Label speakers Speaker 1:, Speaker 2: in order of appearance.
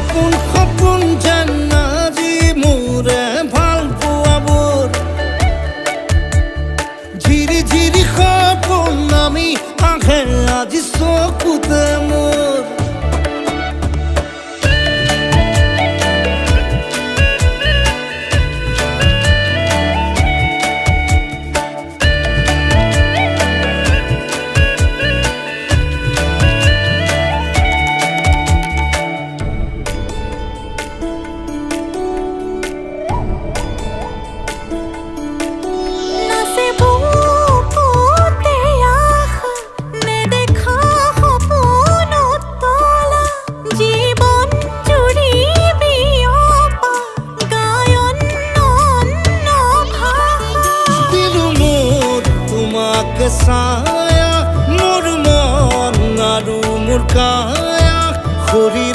Speaker 1: সপোন সপোন যেন আজি মোৰে ভাল পোৱাবোৰ ঝিৰি ঝিৰি সপোন আমি আহে আজি চকুতে মোৰ ছায়া মোৰ মন আৰু মোৰ কায়া শৰীৰ